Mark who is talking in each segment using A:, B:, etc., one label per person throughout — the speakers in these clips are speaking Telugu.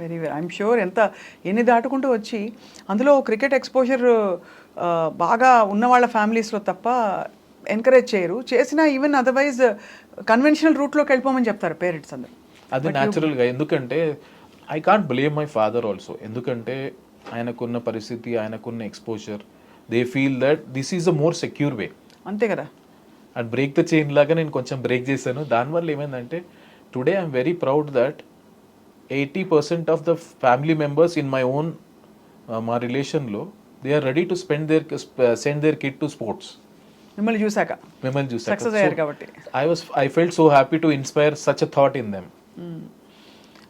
A: వెరీ వెరీ ఐఎమ్ షూర్ ఎన్ని దాటుకుంటూ వచ్చి అందులో క్రికెట్ ఎక్స్పోజర్ బాగా ఉన్న వాళ్ళ ఫ్యామిలీస్లో తప్ప ఎంకరేజ్ చేయరు, చేసినా ఈవెన్ అదర్వైజ్ కన్వెన్షనల్ రూట్లోకి వెళ్ళిపోమని చెప్తారు పేరెంట్స్ అందరూ.
B: అది న్యాచురల్గా, ఎందుకంటే I can't blame my father also, ఎందుకంటే ఆయనకున్న పరిస్థితి, ఆయనకున్న exposure, they feel that this is a more secure way.
A: అంతే కదా.
B: అండ్ బ్రేక్ ద చైన్ లాగా నేను కొంచెం బ్రేక్ చేశాను. దానివల్ల ఏమైందంటే today I'm very proud that 80% of the family members in my own మా రిలేషన్లో they are ready to send their kid to sports.
A: మిమ్మల్ని చూసాక సక్సెస్ అయ్యారు కాబట్టి
B: I felt so happy to inspire such a thought in them.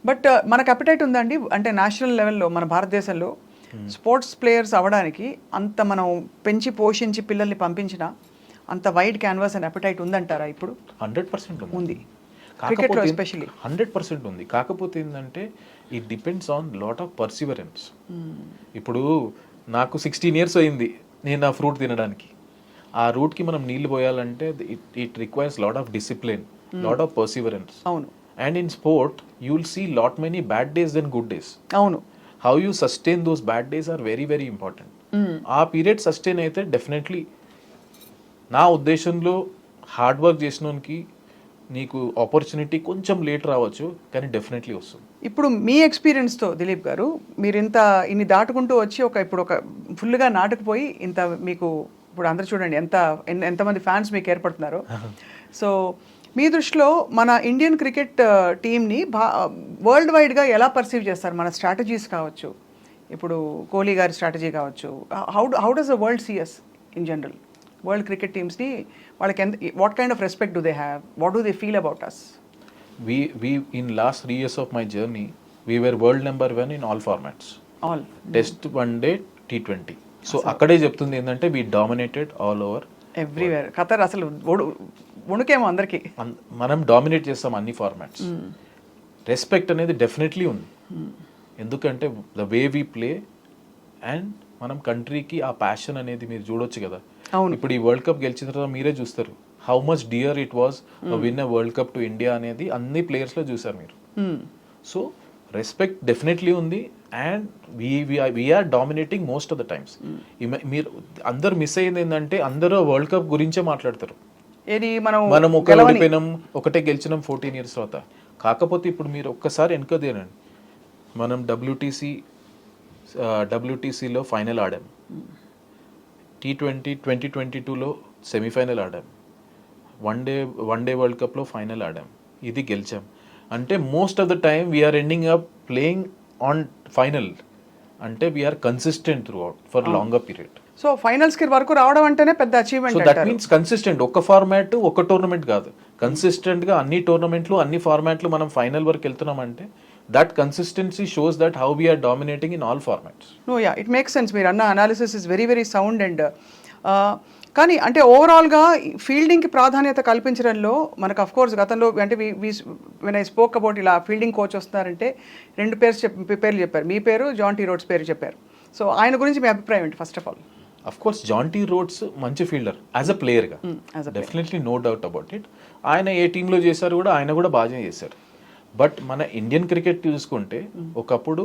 A: But మనకు అపిటైట్ ఉందండి, అంటే నేషనల్ లెవెల్లో మన భారతదేశంలో స్పోర్ట్స్ ప్లేయర్స్ అవ్వడానికి అంత మనం పెంచి పోషించి పిల్లల్ని పంపించిన అంత వైడ్ క్యాన్వాస్ అండ్ అపిటైట్ ఉందంటారా ఇప్పుడు?
B: 100%
A: ఉంది. క్రికెట్లో ఎస్పెషల్లీ
B: 100% ఉంది. కాకపోతే ఏంటంటే it depends on lot of Perseverance. ఇప్పుడు నాకు 16 years అయింది నేను ఆ ఫ్రూట్ తినడానికి. ఆ రూట్కి మనం నీళ్లు పోయాలంటే it requires lot of discipline, lot of perseverance.
A: అవును.
B: And in sport you will see lot many bad days then good days.
A: అవును.
B: How you sustain those bad days are very very important. ఆ పీరియడ్ సస్టైన్ అయితే డెఫినెట్లీ నా ఉద్దేశంలో హార్డ్ వర్క్ చేసినోనికి నీకు ఆపర్చునిటీ కొంచెం లేట్ రావచ్చు, కానీ డెఫినెట్లీ వస్తుంది.
A: ఇప్పుడు మీ ఎక్స్పీరియన్స్తో దిలీప్ గారు, మీరు ఇన్ని దాటుకుంటూ వచ్చి ఇప్పుడు ఒక ఫుల్గా నాటుకుపోయి ఇంత మీకు ఇప్పుడు అందరూ చూడండి ఎంతమంది ఫ్యాన్స్ మీకు ఏర్పడుతున్నారు. సో మీ దృష్టిలో మన ఇండియన్ క్రికెట్ టీమ్ని వరల్డ్ వైడ్గా ఎలా పర్సీవ్ చేస్తారు? మన స్ట్రాటజీస్ కావచ్చు, ఇప్పుడు కోహ్లీ గారి స్ట్రాటజీ కావచ్చు, how does the world sees in general? World cricket టీమ్స్ని వాళ్ళకి what kind of respect do they have? What do they feel about us?
B: We in last 3 years of my journey, we were world number 1 in all formats.
A: All.
B: Test, one day, T20. So అక్కడే చెప్తుంది ఏంటంటే we dominated all over.
A: Everywhere. Qatar అసలు వణుకేమో అందరికీ.
B: మనం డామినేట్ చేస్తాం అన్ని ఫార్మాట్స్. రెస్పెక్ట్ అనేది డెఫినెట్లీ ఉంది, ఎందుకంటే the way we play and మనం కంట్రీకి ఆ ప్యాషన్ అనేది మీరు చూడొచ్చు కదా. ఇప్పుడు ఈ వరల్డ్ కప్ గెలిచిన తర్వాత మీరే చూస్తారు how much dear it was win a world cup to India అనేది అన్ని ప్లేయర్స్లో చూసారు మీరు. సో రెస్పెక్ట్ డెఫినెట్లీ ఉంది and we're dominating most of the times. మీరు అందరు మిస్ అయ్యింది ఏంటంటే అందరూ వరల్డ్ కప్ గురించే మాట్లాడతారు. మనం ఒకటే గెలిచినాం 14 years తర్వాత. కాకపోతే ఇప్పుడు మీరు ఒక్కసారి వెనక తీరండి, మనం డబ్ల్యూటీసీలో ఫైనల్ ఆడాం, T20 2022లో సెమీఫైనల్ ఆడాం, వన్ డే వరల్డ్ కప్లో ఫైనల్ ఆడాం, ఇది గెలిచాం. అంటే most of the time we're ending up playing on final. అంటే we're consistent throughout for longer period.
A: So ఫైనల్స్కి వరకు రావడం అంటేనే పెద్ద achievement.
B: So that means consistent. ఒక ఫార్మాట్ ఒక టోర్నమెంట్ కాదు, కన్సిస్టెంట్గా అన్ని టోర్నమెంట్లు అన్ని ఫార్మాట్లు మనం ఫైనల్ వరకు వెళ్తున్నామంటే that consistency shows that how we are dominating in all formats.
A: No, yeah, it makes sense. మీరు అన్న analysis is very very sound and కానీ అంటే ఓవరాల్గా ఫీల్డింగ్కి ప్రాధాన్యత కల్పించడంలో మనకు అఫ్ కోర్స్ గతంలో అంటే వెన్ ఐ స్పోక్ అబౌట్ ఇలా ఫీల్డింగ్ కోచ్ వస్తున్నారంటే 2 పేర్లు చెప్పారు, మీ పేరు, జాన్ టీ రోడ్స్ పేరు చెప్పారు. సో ఆయన గురించి మీ అభిప్రాయం ఏంటి first of all?
B: Of course Jonty Rhodes మంచి ఫీల్డర్ యాజ్ అ ప్లేయర్గా, definitely no doubt about it. ఆయన ఏ టీంలో చేశారు కూడా, ఆయన కూడా బాగా చేశారు. బట్ మన ఇండియన్ క్రికెట్ చూసుకుంటే ఒకప్పుడు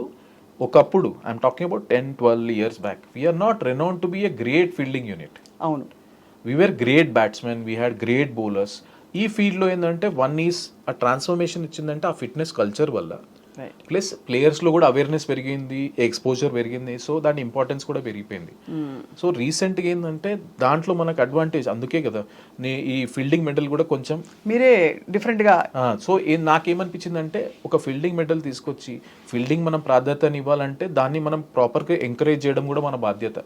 B: I'm talking about 10-12 years back, we're not renowned to be a great fielding unit.
A: అవును,
B: we're great batsmen, we had great bowlers. ఈ ఫీల్డ్లో ఏంటంటే ఆ ట్రాన్స్ఫర్మేషన్ ఇచ్చిందంటే ఆ ఫిట్నెస్ కల్చర్ వల్ల, ప్లస్ ప్లేయర్స్లో కూడా అవేర్నెస్ పెరిగింది, ఎక్స్పోజర్ పెరిగింది, సో దాని ఇంపార్టెన్స్ కూడా పెరిగిపోయింది. సో రీసెంట్గా ఏంటంటే దాంట్లో మనకు అడ్వాంటేజ్, అందుకే కదా ఈ ఫీల్డింగ్ మెడల్ కూడా కొంచెం
A: మీరే డిఫరెంట్గా.
B: సో నాకేమనిపించిందంటే ఒక ఫీల్డింగ్ మెడల్ తీసుకొచ్చి ఫీల్డింగ్ మనం ప్రాధాన్యత ఇవ్వాలంటే దాన్ని మనం ప్రాపర్గా ఎంకరేజ్ చేయడం కూడా మన బాధ్యత,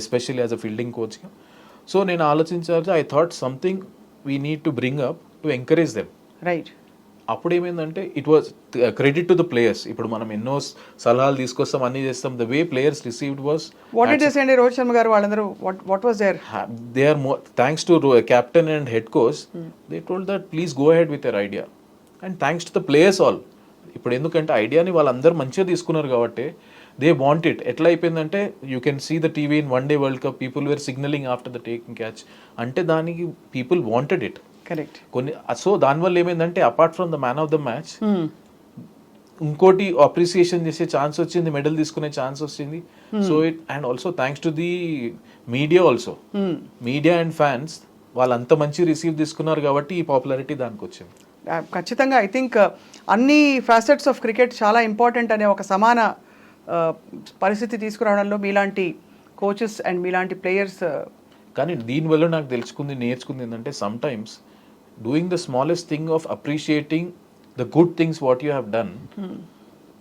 B: ఎస్పెషల్లీ యాజ్ అ ఫీల్డింగ్ కోచ్గా. సో నేను ఆలోచించాలి, I thought something we need to bring up to encourage them.
A: Right.
B: అప్పుడు ఏమైందంటే it was credit to the players. ఇప్పుడు మనం ఎన్నో సలహాలు తీసుకొస్తాం, అన్ని చేస్తాం, the way players received was
A: what it is. అండి రోహిత్ శర్మ గారు వాళ్ళందరూ what was there,
B: they are thanks to captain and head coach, they told that please go ahead with your idea, and thanks to the players all. ఇప్పుడు ఎందుకంటే ఐడియాని వాళ్ళందరూ మంచిగా తీసుకున్నారు కాబట్టి దే వాంట్ ఇట్. ఎట్లా అయిపోయిందంటే you can see the TV in one day world cup, people were signalling after the taking catch, అంటే దానికి people wanted it.
A: Correct.
B: So దానివల్ల ఏమైందంటే apart from the man of the match, ఇంకోటి అప్రిసియేషన్ చేసే ఛాన్స్ వచ్చింది, మెడల్ తీసుకునే ఛాన్స్ వచ్చింది. So it and also thanks to the media also, media and fans వాళ్ళు అంత మంచి రిసీవ్ తీసుకున్నారు కాబట్టి ఈ పాపులారిటీ దానికి వచ్చింది.
A: ఖచ్చితంగా ఐ థింక్ అన్ని ఫ్యాసెట్స్ ఆఫ్ క్రికెట్ చాలా ఇంపార్టెంట్ అనే ఒక సమాన పరిస్థితి తీసుకురావడంలో మీలాంటి కోచెస్ అండ్ మీలాంటి ప్లేయర్స్.
B: కానీ దీనివల్ల నాకు నేర్చుకుంది ఏంటంటే some times doing the smallest thing of appreciating the good things what you have done,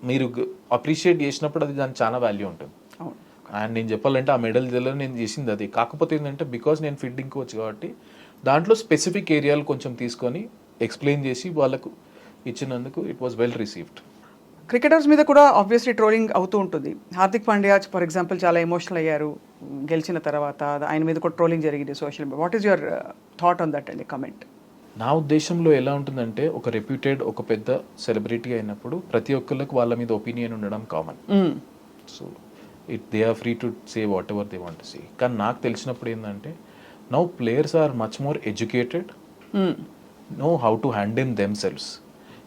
B: మీరు అప్రిషియేట్ చేసినప్పుడు అది దానికి చాలా వాల్యూ ఉంటుంది. అండ్ నేను చెప్పాలంటే ఆ మెడల్ నేను చేసింది అది. కాకపోతే ఏంటంటే బికాస్ నేను ఫీల్డింగ్ కోచ్ కాబట్టి దాంట్లో స్పెసిఫిక్ ఏరియాలు కొంచెం తీసుకొని ఎక్స్ప్లెయిన్ చేసి వాళ్ళకు ఇచ్చినందుకు it was well received.
A: Cricketers మీద కూడా ఆబ్వియస్లీ ట్రోలింగ్ అవుతూ ఉంటుంది. హార్దిక్ పాండ్యా ఫర్ ఎగ్జాంపుల్ చాలా ఎమోషనల్ అయ్యారు గెలిచిన తర్వాత, ఆయన మీద కూడా ట్రోలింగ్ జరిగింది social media. What is your thought on that అండి, కమెంట్?
B: నా ఉద్దేశంలో ఎలా ఉంటుందంటే ఒక రెప్యూటెడ్ ఒక పెద్ద సెలబ్రిటీ అయినప్పుడు ప్రతి ఒక్కరికి వాళ్ళ మీద ఒపీనియన్ ఉండడం common. So they are free to say whatever they want to say. కానీ నాకు తెలిసినప్పుడు ఏంటంటే now players are much more educated, know how to handle themselves.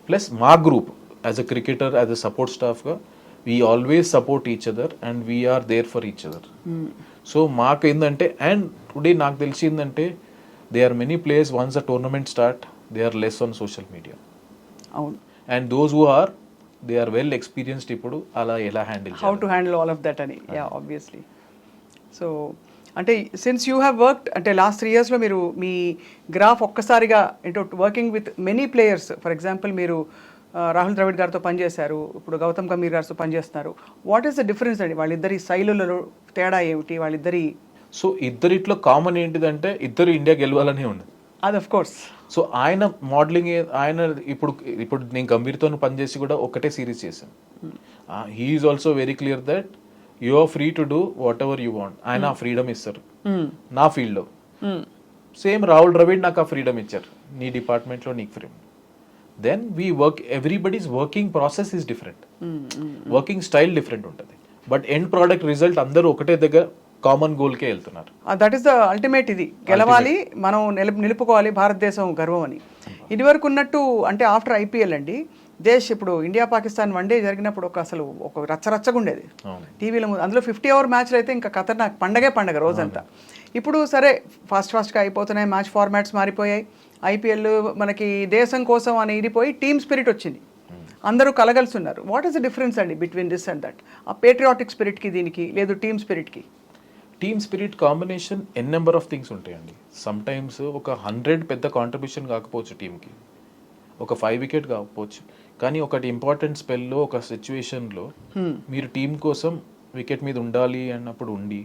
B: Plus మా group as a cricketer, as a support స్టాఫ్గా we always support each other and we're there for each other. So మాకు ఏంటంటే అండ్ టుడే నాకు తెలిసిందంటే they are many players once the tournament start they are less on social media.
A: అవును.
B: And those who are they are well experienced ఇప్పుడు అలా ఎలా handle,
A: how to handle all of that అని. Yeah obviously. సో అంటే సిన్స్ యూ హ్యావ్ వర్క్డ్ అంటే లాస్ట్ 3 yearsలో మీరు మీ గ్రాఫ్ ఒక్కసారిగా into working with many players, for example మీరు రాహుల్ ద్రవిడ్ గారితో పనిచేశారు, ఇప్పుడు గౌతమ్ గంభీర్ గారితో పనిచేస్తున్నారు. వాట్ ఈస్ ద డిఫరెన్స్ అండి వాళ్ళిద్దరి శైలులలో తేడా ఏమిటి వాళ్ళిద్దరి?
B: సో ఇద్దరిట్లో కామన్ ఏంటిదంటే ఇద్దరు ఇండియా గెలవాలనే ఉంది.
A: అది ఆఫ్ కోర్స్.
B: సో ఆయన మోడలింగ్ ఆయన ఇప్పుడు నేను గంభీర్తో పనిచేసి కూడా ఒకటే సిరీస్ చేశాను. He's also very clear that you are free to do whatever you want. ఆయన ఆ ఫ్రీడమ్ ఇస్తారు నా ఫీల్డ్లో. సేమ్ రాహుల్ ద్రవిడ్ నాకు ఆ ఫ్రీడమ్ ఇచ్చారు, నీ డిపార్ట్మెంట్లో నీకు freedom. Then we work, everybody's working process is different, working style different ఉంటుంది. బట్ ఎండ్ ప్రోడక్ట్ రిజల్ట్ అందరూ ఒకటే దగ్గర కామన్ గోల్కే వెళ్తున్నారు.
A: That is the ultimate. ఇది గెలవాలి, మనం నిలుపుకోవాలి భారతదేశం గర్వం అని. ఇదివరకు ఉన్నట్టు అంటే ఆఫ్టర్ ఐపీఎల్ అండి ఇప్పుడు ఇండియా పాకిస్తాన్ వన్డే జరిగినప్పుడు అసలు ఒక రచ్చరచ్చగా ఉండేది టీవీలో. అందులో 50 over మ్యాచ్లు అయితే ఇంకా ఖతర్నాక్, పండగ రోజంతా. ఇప్పుడు సరే ఫాస్ట్గా అయిపోతున్నాయి, మ్యాచ్ ఫార్మాట్స్ మారిపోయాయి. ఐపీఎల్ మనకి దేశం కోసం అని ఇదిపోయి టీమ్ స్పిరిట్ వచ్చింది, అందరూ కలగలిసి ఉన్నారు. వాట్ ఈస్ ద డిఫరెన్స్ అండి బిట్వీన్ దిస్ అండ్ దట్? ఆ పేట్రియాటిక్ స్పిరిట్కి దీనికి లేదు టీమ్ స్పిరిట్కి?
B: Team spirit combination N number of things ఉంటాయండి. సమ్ టైమ్స్ ఒక 100 పెద్ద కాంట్రిబ్యూషన్ కాకపోవచ్చు టీంకి, ఒక 5 wicket కాకపోవచ్చు, కానీ ఒకటి ఇంపార్టెంట్ స్పెల్లో ఒక సిచ్యువేషన్లో మీరు టీం కోసం వికెట్ మీద ఉండాలి అన్నప్పుడు ఉండి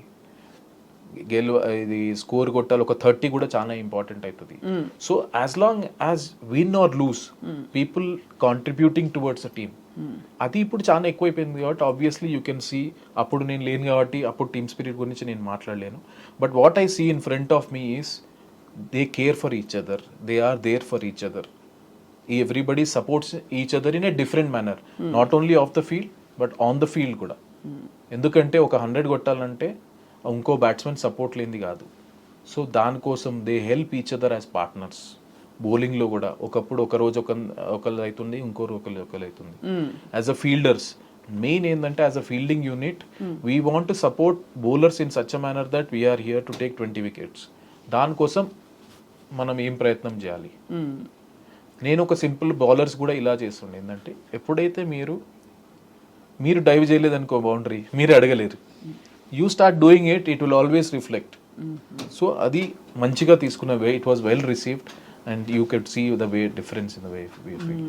B: ఇది స్కోర్ కొట్టాలి, ఒక 30 కూడా చాలా ఇంపార్టెంట్ అవుతుంది. So as long as win or lose people contributing towards a team, అది ఇప్పుడు చాలా ఎక్కువైపోయింది. కాబట్టి ఆబ్వియస్లీ యూ కెన్ సీ, అప్పుడు నేను లేను కాబట్టి అప్పుడు టీమ్ స్పిరిట్ గురించి నేను మాట్లాడలేను. But what I see in front of me is they care for each other, they are there for each other. Everybody supports each other in a different manner, not only off the field but on the field కూడా. ఎందుకంటే ఒక 100 కొట్టాలంటే ఇంకో బ్యాట్స్మెన్ సపోర్ట్ లేనిది కాదు. సో దానికోసం they help each other as partners. బౌలింగ్లో కూడా ఒకప్పుడు ఒక రోజు ఒకళ్ళు అవుతుంది, ఇంకో రోజు ఒకళ్ళు అవుతుంది. యాజ్ అ ఫీల్డర్స్ మెయిన్ ఏంటంటే as a fielding unit we want to support bowlers in such a manner that we're here to take 20 wickets. దానికోసం మనం ఏం ప్రయత్నం చేయాలి. నేను ఒక సింపుల్ బౌలర్స్ కూడా ఇలా చేస్తుండే ఏంటంటే ఎప్పుడైతే మీరు డైవ్ చేయలేదనుకో బౌండరీ, మీరు అడగలేరు. You start doing it will always reflect. So అది మంచిగా తీసుకున్న way, it was well received and you could see the way difference in the way we feel.